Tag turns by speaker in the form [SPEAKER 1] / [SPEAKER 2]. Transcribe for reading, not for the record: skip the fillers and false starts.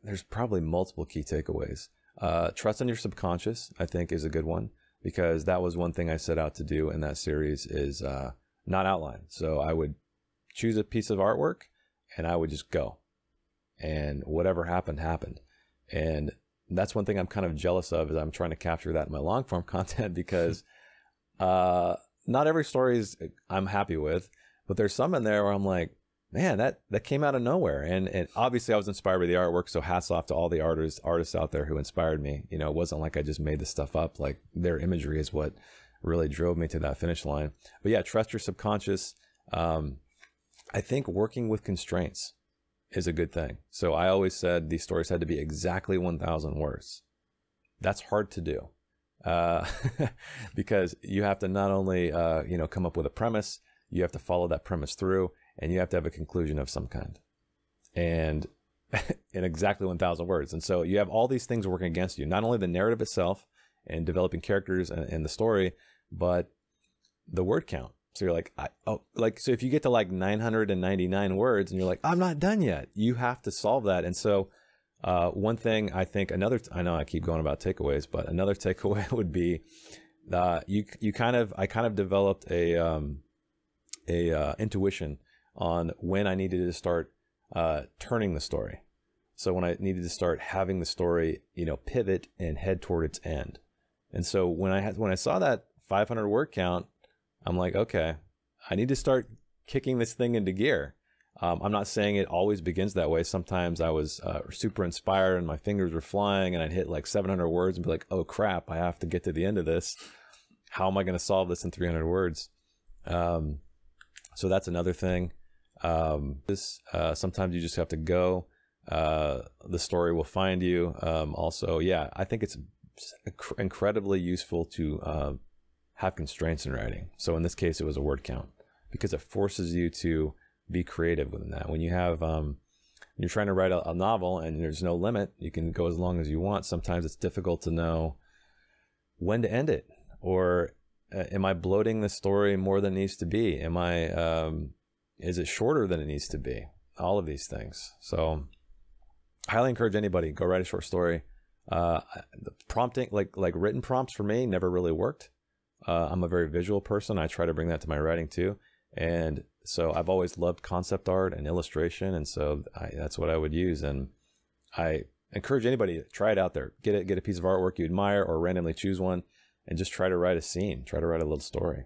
[SPEAKER 1] there's probably multiple key takeaways. Trust in your subconscious, I think, is a good one, because that was one thing I set out to do in that series, is not outline. So I would choose a piece of artwork and I would just go, and whatever happened, happened. And that's one thing I'm kind of jealous of, is I'm trying to capture that in my long form content, because not every story is I'm happy with, but there's some in there where I'm like, man, that came out of nowhere. And obviously I was inspired by the artwork. So hats off to all the artists out there who inspired me. You know, it wasn't like I just made this stuff up. Like, their imagery is what really drove me to that finish line. But yeah, trust your subconscious. I think working with constraints is a good thing. So I always said these stories had to be exactly 1,000 words. That's hard to do. Because you have to not only, come up with a premise, you have to follow that premise through, and you have to have a conclusion of some kind, and in exactly 1,000 words. And so you have all these things working against you, not only the narrative itself and developing characters and the story, but the word count. So you're like, so if you get to like 999 words and you're like, I'm not done yet, you have to solve that. And so one thing I think, I know I keep going about takeaways, but another takeaway would be I kind of developed a intuition on when I needed to start turning the story. So when I needed to start having the story, pivot and head toward its end. And so when I saw that 500 word count, I'm like, okay, I need to start kicking this thing into gear. I'm not saying it always begins that way. Sometimes I was super inspired and my fingers were flying, and I'd hit like 700 words and be like, oh crap, I have to get to the end of this. How am I going to solve this in 300 words? So that's another thing. Sometimes you just have to go. The story will find you. Also, yeah, I think it's incredibly useful to have constraints in writing. So in this case, it was a word count, because it forces you to be creative within that. When you have, you're trying to write a novel and there's no limit, you can go as long as you want. Sometimes it's difficult to know when to end it, or am I bloating the story more than it needs to be? Is it shorter than it needs to be? All of these things. So I highly encourage anybody, go write a short story. The prompting, like written prompts for me never really worked. I'm a very visual person. I try to bring that to my writing too. And so I've always loved concept art and illustration. And so that's what I would use. And I encourage anybody to try it out there. Get a piece of artwork you admire, or randomly choose one and just try to write a scene, try to write a little story.